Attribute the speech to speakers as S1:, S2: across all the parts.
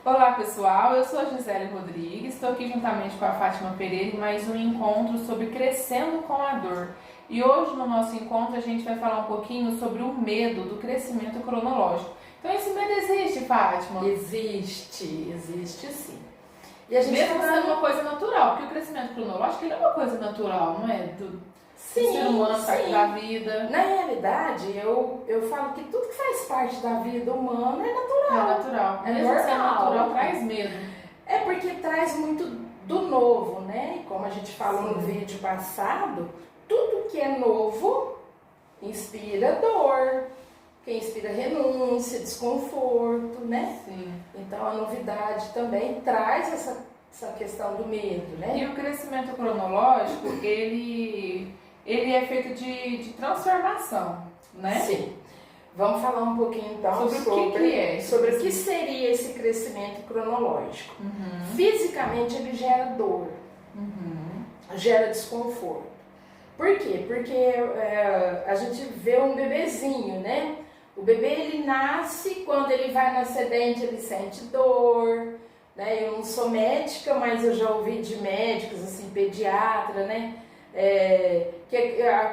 S1: Olá pessoal, eu sou a Gisele Rodrigues, estou aqui juntamente com a Fátima Pereira em mais um encontro sobre Crescendo com a Dor. E hoje no nosso encontro a gente vai falar um pouquinho sobre o medo do crescimento cronológico. Então esse medo existe, Fátima?
S2: Existe sim. E a gente
S1: mesmo sendo uma coisa natural, porque o crescimento cronológico ele é uma coisa natural, não é? Do ser humano, parte da vida.
S2: Na realidade, eu falo que tudo que faz parte da vida humana é natural.
S1: É natural.
S2: É
S1: mesmo
S2: normal.
S1: sendo natural, traz medo.
S2: É porque traz muito do novo, né? Como a gente falou no vídeo passado, tudo que é novo inspira dor, que inspira renúncia, desconforto, né?
S1: Sim.
S2: Então a novidade também traz essa questão do medo, né?
S1: E o crescimento cronológico, ele é feito de transformação, né?
S2: Sim. Vamos falar um pouquinho então sobre o que seria esse crescimento cronológico. Fisicamente ele gera dor, gera desconforto. Por quê? Porque a gente vê um bebezinho, né? O bebê ele nasce, quando ele vai na sedente ele sente dor, né? Eu não sou médica, mas eu já ouvi de médicos, assim, pediatra, né?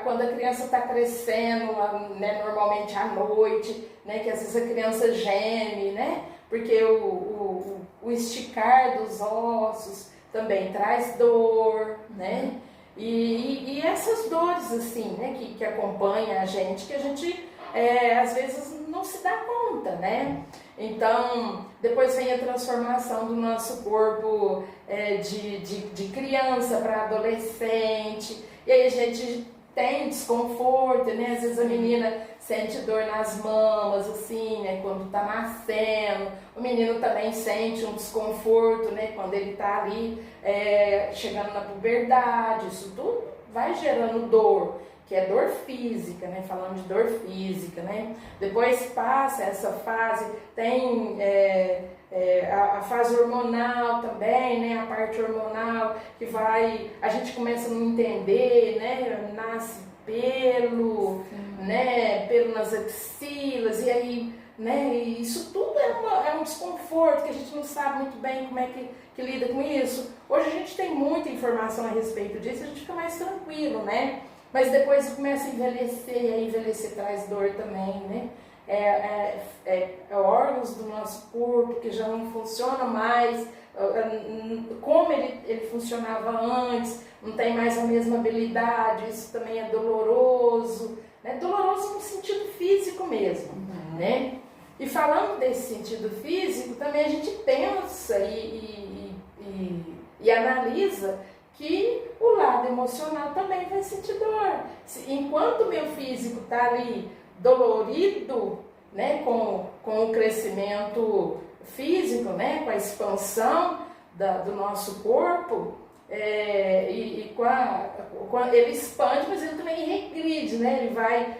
S2: Quando a criança está crescendo, né, normalmente à noite, né, que às vezes a criança geme, né, porque o esticar dos ossos também traz dor, né, e essas dores assim, né, que acompanham a gente, que a gente às vezes não se dá conta, né. Então, depois vem a transformação do nosso corpo de criança para adolescente, e aí a gente tem desconforto, né? Às vezes a menina sente dor nas mamas, assim, né? Quando tá nascendo, o menino também sente um desconforto, né? Quando ele tá ali chegando na puberdade, isso tudo vai gerando dor, que é dor física, né? Falando de dor física, né? Depois passa essa fase, tem a fase hormonal também, né? A parte hormonal que a gente começa a não entender, né? Nasce pelo, né? Pelo nas axilas, e aí, né? E isso tudo é um desconforto que a gente não sabe muito bem como é que lida com isso. Hoje a gente tem muita informação a respeito disso, a gente fica mais tranquilo, né? Mas depois começa a envelhecer, e aí envelhecer traz dor também, né? Órgãos do nosso corpo que já não funcionam mais como ele funcionava antes, não tem mais a mesma habilidade, isso também é doloroso, né? Doloroso no sentido físico mesmo, né? E falando desse sentido físico, também a gente pensa e analisa que o lado emocional também vai sentir dor. Enquanto o meu físico está ali dolorido, né, com o crescimento físico, né, com a expansão do nosso corpo, ele expande, mas ele também regride, né?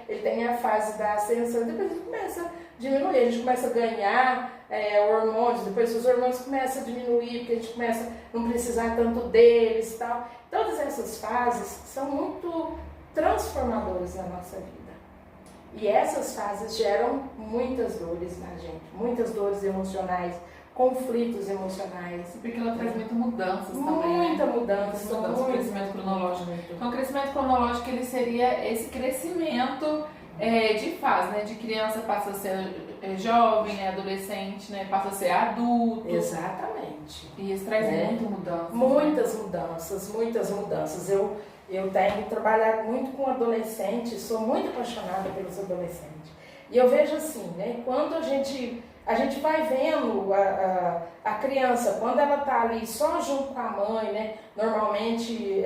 S2: Ele tem a fase da ascensão, depois ele começa a diminuir, a gente começa a ganhar hormônios, depois os hormônios começam a diminuir, porque a gente começa a não precisar tanto deles e tal. Todas essas fases são muito transformadoras na nossa vida. E essas fases geram muitas dores na gente, muitas dores emocionais, conflitos emocionais.
S1: Porque ela traz muitas mudanças também.
S2: Muita mudança,
S1: o crescimento cronológico. Então o crescimento cronológico ele seria esse crescimento de fase, né? De criança passa a ser jovem, né? Adolescente, né? Passa a ser adulto.
S2: Exatamente.
S1: E isso traz muitas mudanças.
S2: Muitas mudanças. Eu tenho trabalhado muito com adolescentes, sou muito apaixonada pelos adolescentes. E eu vejo assim, né? Quando a gente vai vendo a criança, quando ela está ali só junto com a mãe, né? Normalmente,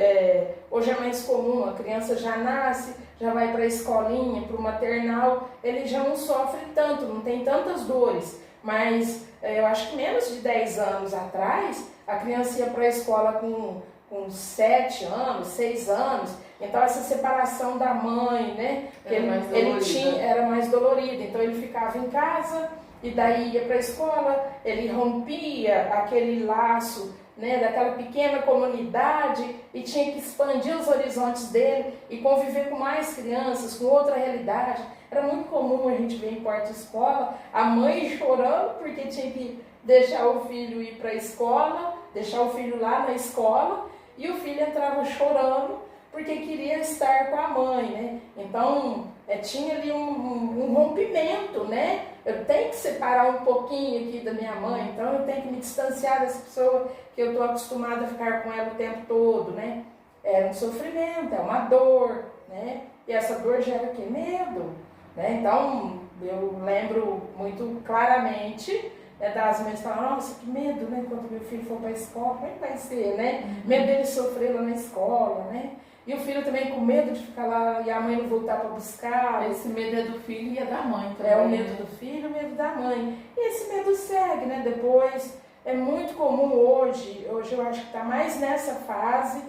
S2: hoje é mais comum, a criança já nasce, já vai para a escolinha, para o maternal, ele já não sofre tanto, não tem tantas dores. Mas eu acho que menos de 10 anos atrás, a criança ia para a escola com 7 anos, 6 anos, então essa separação da mãe, né? Era mais dolorida, então ele ficava em casa e daí ia para a escola, ele rompia aquele laço, né, daquela pequena comunidade e tinha que expandir os horizontes dele e conviver com mais crianças, com outra realidade. Era muito comum a gente ver em porta-escola a mãe chorando porque tinha que deixar o filho ir para a escola, deixar o filho lá na escola, e o filho entrava chorando porque queria estar com a mãe, né? Então, tinha ali um rompimento, né? Eu tenho que separar um pouquinho aqui da minha mãe, então eu tenho que me distanciar dessa pessoa que eu estou acostumada a ficar com ela o tempo todo, né? É um sofrimento, é uma dor, né? E essa dor gera o quê? Medo, né? Então, eu lembro muito claramente, né, das mães falando, nossa, que medo, né? Quando meu filho for para a escola, como é que vai ser, né? Medo dele sofrer lá na escola, né? E o filho também com medo de ficar lá e a mãe não voltar para buscar.
S1: Esse medo é do filho e é da mãe também.
S2: É o medo do filho, o medo da mãe. E esse medo segue, né? Depois, é muito comum hoje eu acho que está mais nessa fase,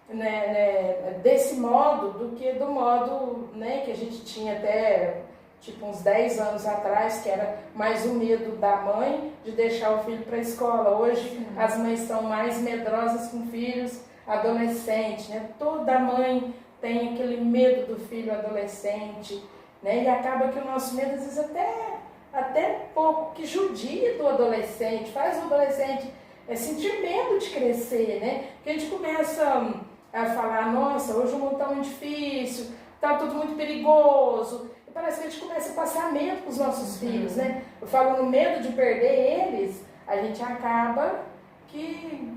S2: né, desse modo do que do modo, né, que a gente tinha até tipo uns 10 anos atrás, que era mais o medo da mãe de deixar o filho para a escola. Hoje as mães são mais medrosas com filhos adolescentes, né? Toda mãe tem aquele medo do filho adolescente, né? E acaba que o nosso medo às vezes até pouco que judia do adolescente, faz o adolescente sentir medo de crescer, né? Porque a gente começa a falar, nossa, hoje o mundo está muito difícil, está tudo muito perigoso. E parece que a gente começa a passar medo para os nossos filhos, né? Eu falo no medo de perder eles, a gente acaba que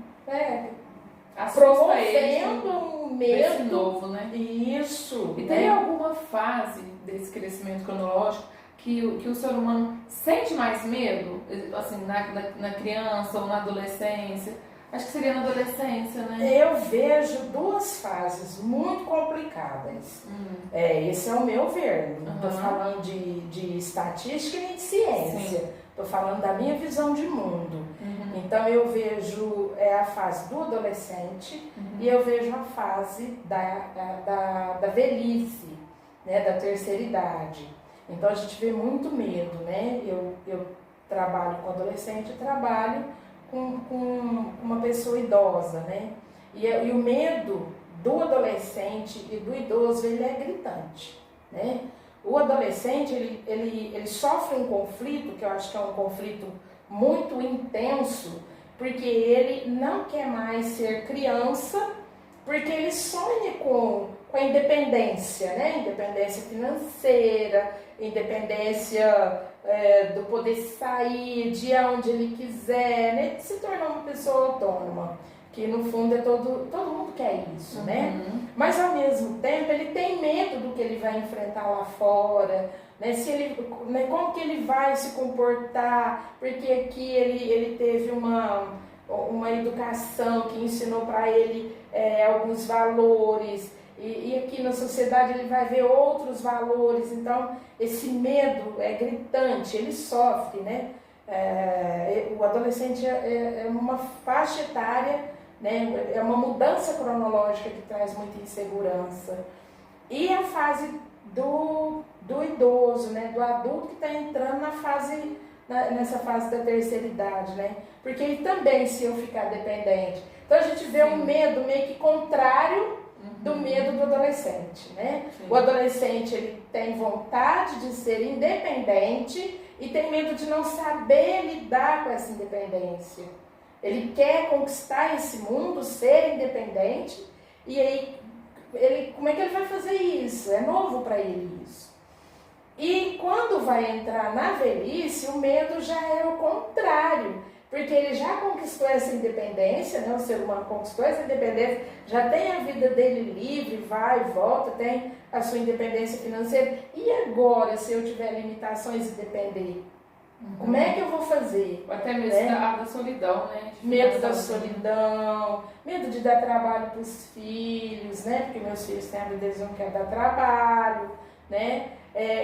S2: promovendo um medo
S1: novo, né?
S2: Isso.
S1: E tem alguma fase desse crescimento cronológico que o ser humano sente mais medo, assim, na criança ou na adolescência? Acho que seria na adolescência, né?
S2: Eu vejo duas fases muito complicadas. Esse é o meu ver. Não estou falando de estatística nem de ciência. Estou falando da minha visão de mundo. Então eu vejo a fase do adolescente e eu vejo a fase da velhice, né, da terceira idade. Então a gente vê muito medo, né? Eu trabalho com adolescente, trabalho com uma pessoa idosa, né? E o medo do adolescente e do idoso, ele é gritante, né? O adolescente, ele sofre um conflito, que eu acho que é um conflito muito intenso, porque ele não quer mais ser criança, porque ele sonha com a independência, né? Independência financeira, independência do poder sair de onde ele quiser, né? Se tornar uma pessoa autônoma, que no fundo todo mundo quer isso, né? Mas ao mesmo tempo ele tem medo do que ele vai enfrentar lá fora, né? Como que ele vai se comportar, porque aqui ele teve uma educação que ensinou para ele alguns valores, e aqui na sociedade ele vai ver outros valores. Então esse medo é gritante, ele sofre, né? O adolescente é uma faixa etária, né? É uma mudança cronológica que traz muita insegurança. E a fase do idoso, né? Do adulto que está entrando nessa fase da terceira idade, né? Porque ele também, se eu ficar dependente. Então a gente vê um medo meio que contrário do medo do adolescente, né? O adolescente, ele tem vontade de ser independente e tem medo de não saber lidar com essa independência. Ele quer conquistar esse mundo, ser independente, e aí como é que ele vai fazer isso? É novo para ele isso. E quando vai entrar na velhice, o medo já é o contrário, porque ele já conquistou essa independência, né? O ser humano conquistou essa independência, já tem a vida dele livre, vai e volta, tem a sua independência financeira. E agora, se eu tiver limitações e depender? Como é que eu vou fazer?
S1: Ou até mesmo da solidão, né?
S2: Medo da solidão, medo de dar trabalho para os filhos, né? Porque meus filhos têm a vida, eles não querem dar trabalho, né?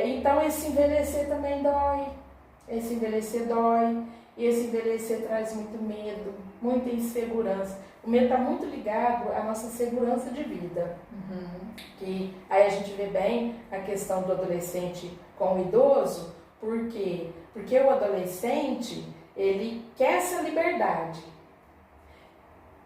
S2: Então esse envelhecer também dói, esse envelhecer dói, e esse envelhecer traz muito medo, muita insegurança. O medo está muito ligado à nossa segurança de vida. Que aí a gente vê bem a questão do adolescente com o idoso. Por quê? Porque o adolescente, ele quer essa liberdade.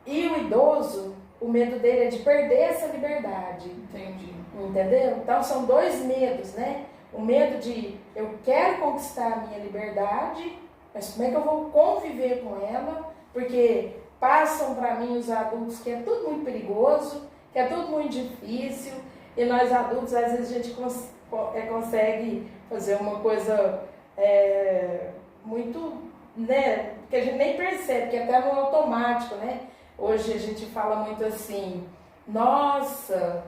S2: E o idoso, o medo dele é de perder essa liberdade.
S1: Entendi.
S2: Entendeu? Então são dois medos, né? O medo de eu quero conquistar a minha liberdade, mas como é que eu vou conviver com ela? Porque passam para mim os adultos que é tudo muito perigoso, que é tudo muito difícil, e nós adultos, às vezes, a gente consegue fazer uma coisa muito, né, que a gente nem percebe, que é até no automático, né? Hoje a gente fala muito assim, nossa,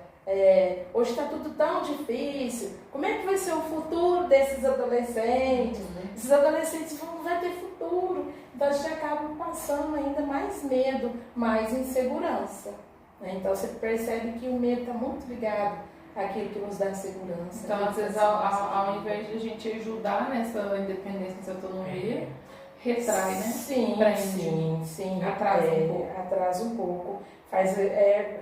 S2: hoje está tudo tão difícil, como é que vai ser o futuro desses adolescentes? Esses adolescentes não vão ter futuro, então a gente acaba passando ainda mais medo, mais insegurança. Né? Então você percebe que o medo está muito ligado àquilo que nos dá segurança.
S1: Então, às vezes, ao invés de a gente ajudar nessa independência, nessa autonomia, retrai, né?
S2: Sim,
S1: prende,
S2: sim.
S1: Atrasa um pouco.
S2: Atrasa um pouco.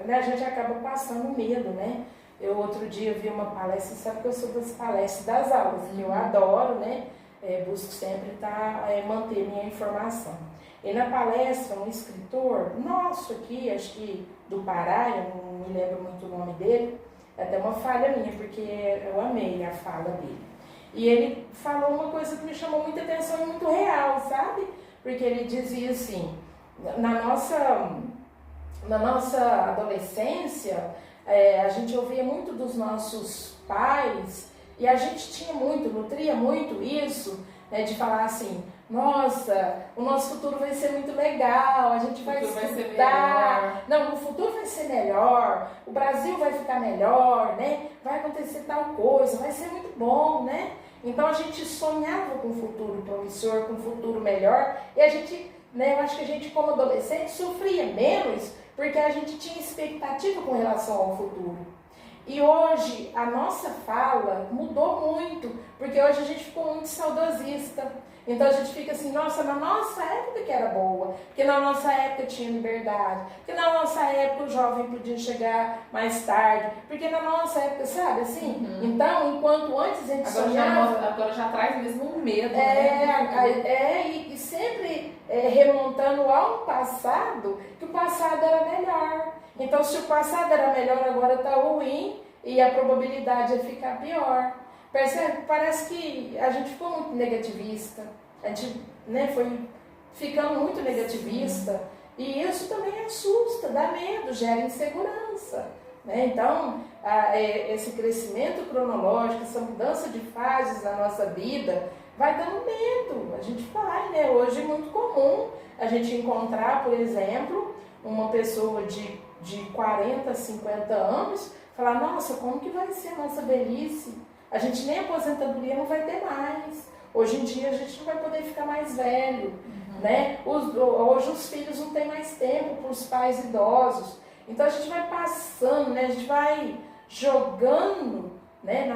S2: Né, a gente acaba passando medo, né? Eu outro dia vi uma palestra, sabe que eu sou das palestras das aulas, que eu adoro, né? Busco sempre manter minha informação. E na palestra, um escritor nosso aqui, acho que do Pará, eu não me lembro muito o nome dele, é até uma falha minha, porque eu amei a fala dele. E ele falou uma coisa que me chamou muita atenção e muito real, sabe? Porque ele dizia assim, na nossa adolescência, a gente ouvia muito dos nossos pais, e a gente nutria muito isso, né, de falar assim, nossa, o nosso futuro vai ser muito legal, a gente vai estudar, não, o futuro vai ser melhor, o Brasil vai ficar melhor, né? Vai acontecer tal coisa, vai ser muito bom, né? Então a gente sonhava com um futuro promissor, com um futuro melhor, e a gente, né, eu acho que a gente como adolescente sofria menos, porque a gente tinha expectativa com relação ao futuro. E hoje a nossa fala mudou muito, porque hoje a gente ficou muito saudosista. Então a gente fica assim, nossa, na nossa época que era boa, porque na nossa época tinha liberdade, porque na nossa época o jovem podia chegar mais tarde, porque na nossa época, sabe assim? Então, enquanto antes a gente sonhava...
S1: Agora já traz mesmo um medo,
S2: e sempre remontando ao passado, que o passado era melhor. Então, se o passado era melhor, agora está ruim e a probabilidade é ficar pior. Percebe? Parece que a gente ficou muito negativista, a gente, né, foi ficando muito negativista, e isso também assusta, dá medo, gera insegurança. Né? Então, esse crescimento cronológico, essa mudança de fases na nossa vida, vai dando medo. A gente vai, né? Hoje é muito comum a gente encontrar, por exemplo, uma pessoa de 40, 50 anos, falar, nossa, como que vai ser a nossa velhice? A gente nem aposentadoria não vai ter mais. Hoje em dia a gente não vai poder ficar mais velho. Né? Hoje os filhos não têm mais tempo para os pais idosos. Então a gente vai passando, né? A gente vai jogando, né,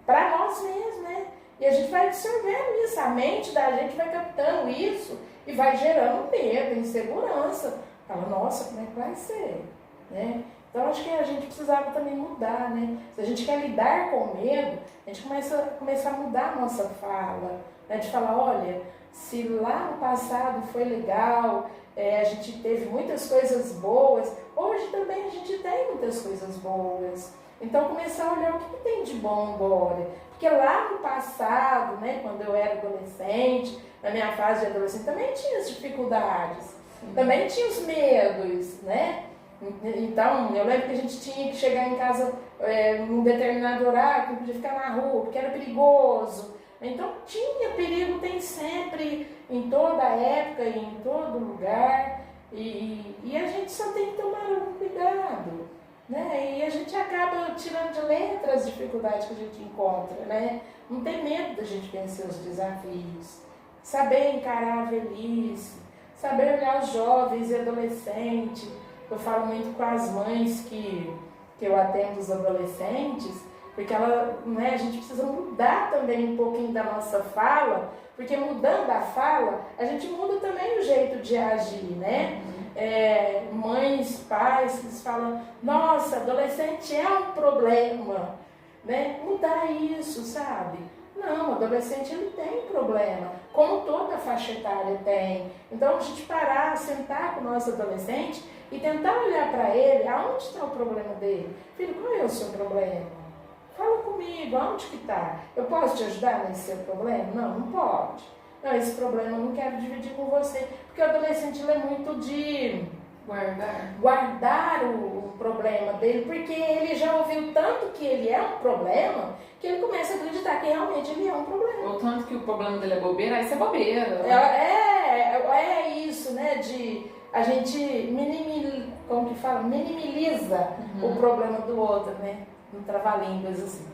S2: para nós mesmos, né? E a gente vai absorvendo isso, a mente da gente vai captando isso e vai gerando medo, insegurança. Fala, nossa, como é que vai ser? Né? Então acho que a gente precisava também mudar, né? Se a gente quer lidar com o medo, a gente começa a mudar a nossa fala, né? De falar, olha, se lá no passado foi legal, a gente teve muitas coisas boas, hoje também a gente tem muitas coisas boas. Então começar a olhar o que tem de bom agora. Porque lá no passado, né, quando eu era adolescente, na minha fase de adolescente, também tinha as dificuldades, também tinha os medos, né? Então, eu lembro que a gente tinha que chegar em casa num determinado horário, não podia ficar na rua, porque era perigoso. Então, tinha perigo, tem sempre, em toda época e em todo lugar. E a gente só tem que tomar um cuidado. Né? E a gente acaba tirando de letra as dificuldades que a gente encontra. Né? Não tem medo da gente vencer os desafios. Saber encarar a velhice, saber olhar os jovens e adolescentes. Eu falo muito com as mães que eu atendo os adolescentes, porque né, a gente precisa mudar também um pouquinho da nossa fala, porque mudando a fala, a gente muda também o jeito de agir, né? Mães, pais que falam, nossa, adolescente é um problema, né? Mudar isso, sabe? Não, o adolescente ele tem problema, como toda faixa etária tem. Então a gente parar, sentar com o nosso adolescente e tentar olhar para ele, aonde está o problema dele? Filho, qual é o seu problema? Fala comigo, aonde que está? Eu posso te ajudar nesse seu problema? Não, não pode. não, esse problema eu não quero dividir com você. Porque o adolescente ele é muito de guardar o problema dele, porque ele já ouviu tanto que ele é um problema, que ele começa a acreditar que realmente ele é um problema.
S1: Ou tanto que o problema dele é bobeira, aí isso é bobeira.
S2: É isso, né? A gente minimiza o problema do outro, né? No trava-línguas, assim.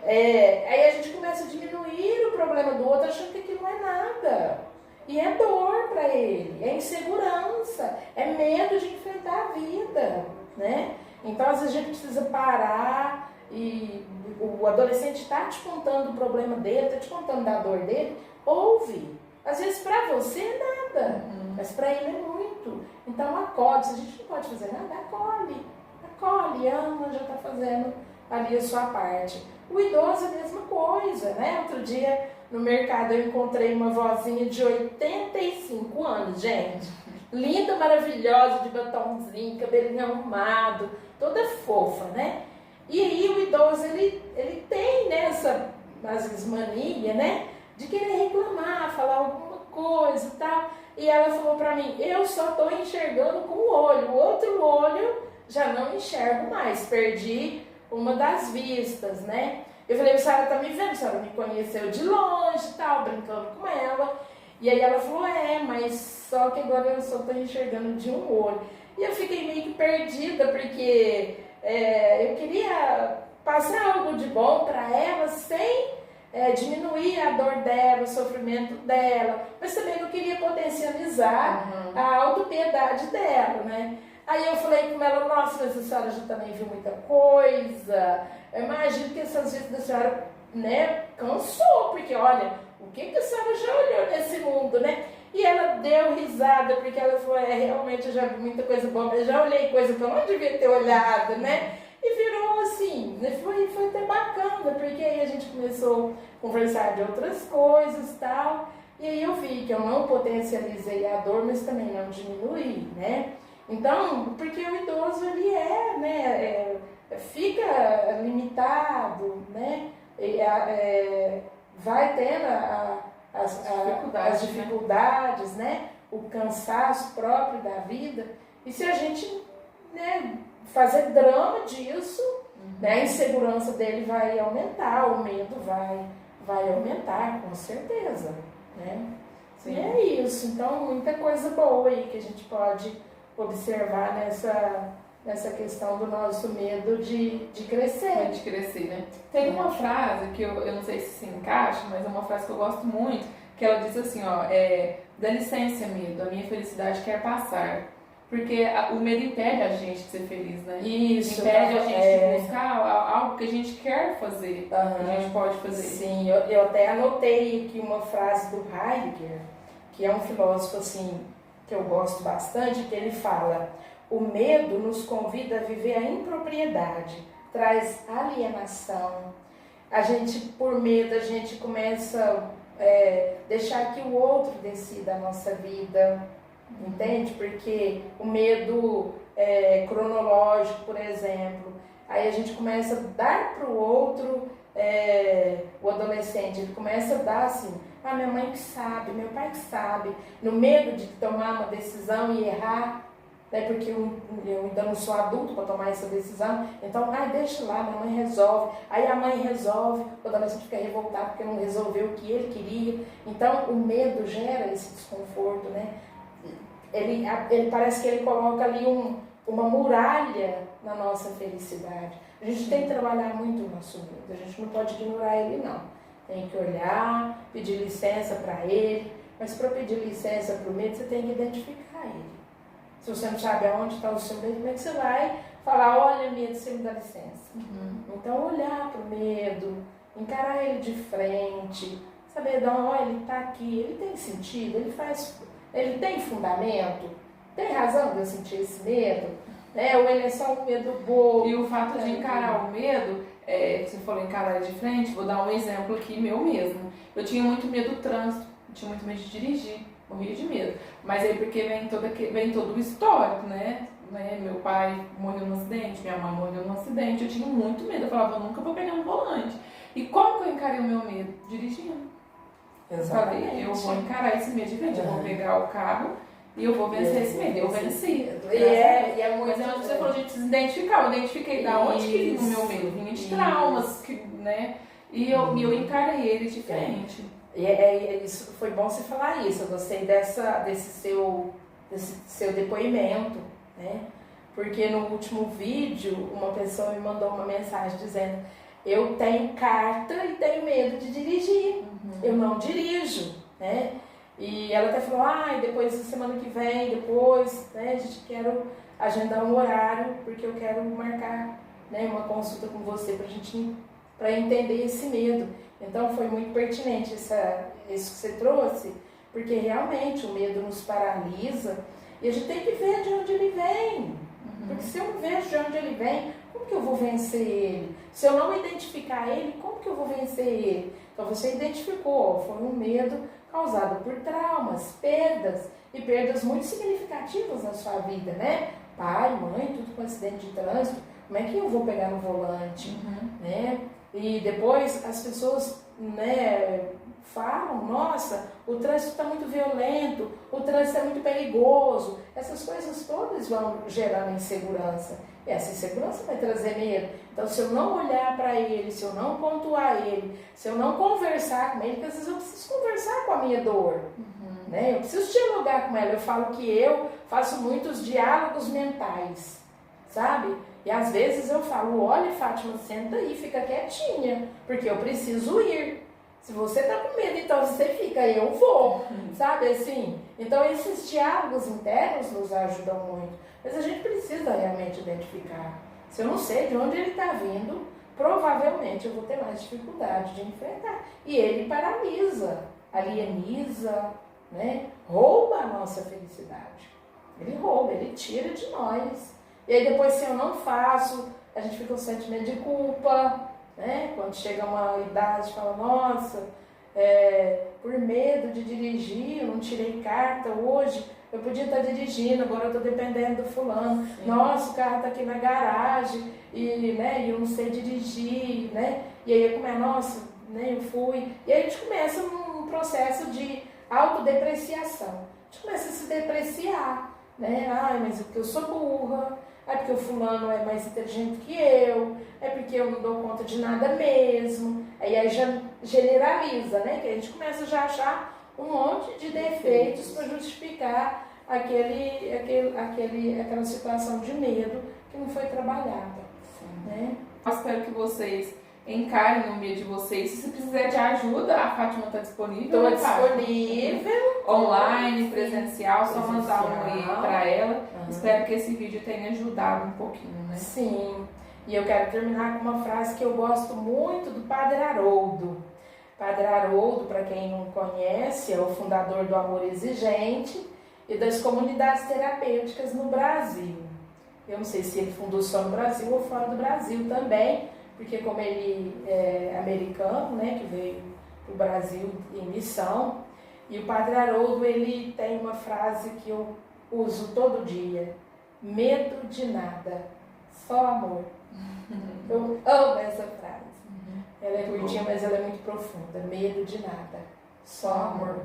S2: Aí a gente começa a diminuir o problema do outro achando que aquilo não é nada. E é dor para ele, é insegurança, é medo de enfrentar a vida, né? Então, às vezes a gente precisa parar e o adolescente está te contando o problema dele, está te contando da dor dele, ouve. Às vezes para você é nada, mas para ele é muito. Então acolhe, se a gente não pode fazer nada, acolhe, ama, já está fazendo ali a sua parte. O idoso é a mesma coisa, né? Outro dia no mercado eu encontrei uma vozinha de 85 anos, gente. Linda, maravilhosa, de batomzinho, cabelinho arrumado, toda fofa, né? E aí o idoso, ele tem nessa, às vezes, mania, né? De querer reclamar, falar alguma coisa e tal. E ela falou pra mim, eu só tô enxergando com o olho, o outro olho já não enxergo mais, perdi uma das vistas, né? Eu falei, a senhora tá me vendo, a senhora me conheceu de longe e tal, brincando com ela. E aí ela falou, mas só que agora eu só tô enxergando de um olho. E eu fiquei meio que perdida, porque eu queria passar algo de bom pra ela sem diminuir a dor dela, o sofrimento dela, mas também não queria potencializar a autopiedade dela, né? Aí eu falei com ela, nossa, mas a senhora já também viu muita coisa, eu imagino que essas vezes da senhora, né, cansou, porque olha, o que a senhora já olhou nesse mundo, né? E ela deu risada, porque ela falou, realmente eu já vi muita coisa boa, mas eu já olhei coisa que eu não devia ter olhado, né? E virou assim, foi até bacana, porque aí a gente começou a conversar de outras coisas e tal, e aí eu vi que eu não potencializei a dor, mas também não diminuí, né? Então, porque o idoso ele fica limitado, né? Vai tendo as dificuldades, né? O cansaço próprio da vida. E se a gente, né, fazer drama disso, né, a insegurança dele vai aumentar, o medo vai aumentar, com certeza, né? Sim. E é isso. Então, muita coisa boa aí que a gente pode observar nessa questão do nosso medo de crescer.
S1: De crescer, né? Tem uma frase que eu não sei se encaixa, mas é uma frase que eu gosto muito, que ela diz assim, dá licença, medo, a minha felicidade quer passar. Porque o medo impede a gente de ser feliz, né?
S2: Isso.
S1: Impede a gente de buscar algo que a gente quer fazer, que a gente pode fazer.
S2: Sim, eu até anotei aqui uma frase do Heidegger, que é um filósofo assim, que eu gosto bastante, que ele fala: o medo nos convida a viver a impropriedade, traz alienação. A gente, por medo, a gente começa a deixar que o outro decida a nossa vida, entende? Porque o medo cronológico, por exemplo, aí a gente começa a dar para o outro, o adolescente, ele começa a dar assim, minha mãe que sabe, meu pai que sabe, no medo de tomar uma decisão e errar, né, porque eu ainda não sou adulto para tomar essa decisão, então, deixa lá, minha mãe resolve, aí a mãe resolve, o adolescente fica revoltado porque não resolveu o que ele queria, então o medo gera esse desconforto, né? Ele parece que ele coloca ali uma muralha na nossa felicidade. A gente tem que trabalhar muito o nosso medo, a gente não pode ignorar ele não. Tem que olhar, pedir licença para ele, mas para pedir licença para o medo, você tem que identificar ele. Se você não sabe aonde está o seu medo, como é que você vai falar, olha medo, você me dá licença? Então olhar para o medo, encarar ele de frente, saber, ele está aqui, ele tem sentido, ele tem fundamento, tem razão de eu sentir esse medo, né? Ou ele é só um medo bobo.
S1: E o fato de encarar o medo, você falou encarar de frente, vou dar um exemplo aqui meu mesmo. Eu tinha muito medo do trânsito, eu tinha muito medo de dirigir, morria de medo. Mas aí porque vem todo o histórico, né? Meu pai morreu num acidente, minha mãe morreu num acidente, eu tinha muito medo, eu falava, eu nunca vou pegar um volante. E como que eu encarei o meu medo? Dirigindo. Eu falei, eu vou encarar esse medo de frente, eu vou pegar o carro e eu vou vencer esse medo. Eu venci.
S2: É muito.
S1: Mas é onde você falou, a gente se identificar. Eu identifiquei da onde que vinha o meu medo. Vinha de traumas, né? E eu encarei ele de frente.
S2: Isso, foi bom você falar isso. Eu gostei desse seu depoimento, né? Porque no último vídeo, uma pessoa me mandou uma mensagem dizendo: eu tenho carta e tenho medo de dirigir. Eu não dirijo, né? E ela até falou: depois da semana que vem, né, a gente quer agendar um horário, porque eu quero marcar, né, uma consulta com você para entender esse medo. Então foi muito pertinente isso que você trouxe, porque realmente o medo nos paralisa e a gente tem que ver de onde ele vem. Porque se eu não vejo de onde ele vem, como que eu vou vencer ele? Se eu não identificar ele, como que eu vou vencer ele? Então você identificou, foi um medo causado por traumas, perdas, e perdas muito significativas na sua vida, né? Pai, mãe, tudo com acidente de trânsito, como é que eu vou pegar no volante, né? E depois as pessoas, né, falam: nossa, o trânsito está muito violento, o trânsito é muito perigoso. Essas coisas todas vão gerando insegurança. E essa insegurança vai trazer medo. Então, se eu não olhar para ele, se eu não pontuar ele, se eu não conversar com ele, porque às vezes eu preciso conversar com a minha dor, né? Eu preciso dialogar com ela. Eu falo que eu faço muitos diálogos mentais, sabe? E às vezes eu falo: olha, Fátima, senta aí, fica quietinha, porque eu preciso ir. Se você tá com medo, então você fica, eu vou, sabe assim? Então esses diálogos internos nos ajudam muito, mas a gente precisa realmente identificar. Se eu não sei de onde ele está vindo, provavelmente eu vou ter mais dificuldade de enfrentar. E ele paralisa, alieniza, né? Rouba a nossa felicidade. Ele rouba, ele tira de nós. E aí depois, se eu não faço, a gente fica com sentimento de culpa, né? Quando chega uma idade, fala: nossa, por medo de dirigir, eu não tirei carta hoje, eu podia estar dirigindo, agora eu estou dependendo do fulano. Sim. Nossa, o carro está aqui na garagem e, né, eu não sei dirigir, né? E aí nossa, né, eu fui. E aí a gente começa um processo de autodepreciação. A gente começa a se depreciar, né? Mas é porque eu sou burra, é porque o fulano é mais inteligente que eu, é porque eu não dou conta de nada mesmo. Aí já generaliza, né? Que a gente começa já a achar um monte de defeitos para justificar aquela situação de medo que não foi trabalhada. Né?
S1: Eu espero que vocês encarem no meio de vocês. Se precisar de ajuda, a Fátima está disponível.
S2: Estou disponível.
S1: Online, presencial, só mandar um e-mail para ela. Espero que esse vídeo tenha ajudado um pouquinho, né?
S2: Sim. E eu quero terminar com uma frase que eu gosto muito do Padre Haroldo. Padre Haroldo, para quem não conhece, é o fundador do Amor Exigente e das comunidades terapêuticas no Brasil. Eu não sei se ele fundou só no Brasil ou fora do Brasil também, porque como ele é americano, né, que veio para o Brasil em missão, e o Padre Haroldo, ele tem uma frase que eu uso todo dia: medo de nada, só amor. Eu amo essa frase. Ela é curtinha, mas ela é muito profunda. Medo de nada, só amor.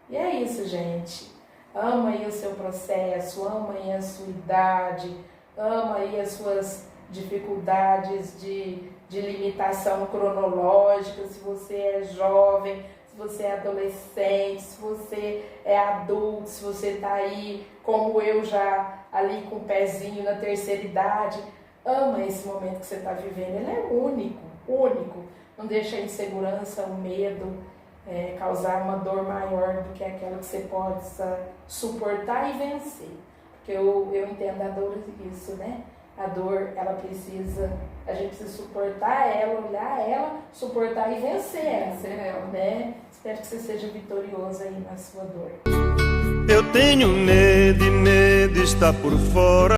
S2: E é isso, gente. Ama aí o seu processo, ama aí a sua idade, ama aí as suas dificuldades de limitação cronológica, se você é jovem, se você é adolescente, se você é adulto, se você está aí, como eu, já ali com o pezinho na terceira idade. Ama esse momento que você está vivendo, ele é único, único. Não deixa a insegurança, o medo causar uma dor maior do que aquela que você possa suportar e vencer. Porque eu entendo a dor isso, né? A dor, ela precisa, a gente precisa suportar ela, olhar ela, suportar e vencer ela, né? Espero que você seja vitorioso aí na sua dor.
S3: Eu tenho medo e medo está por fora.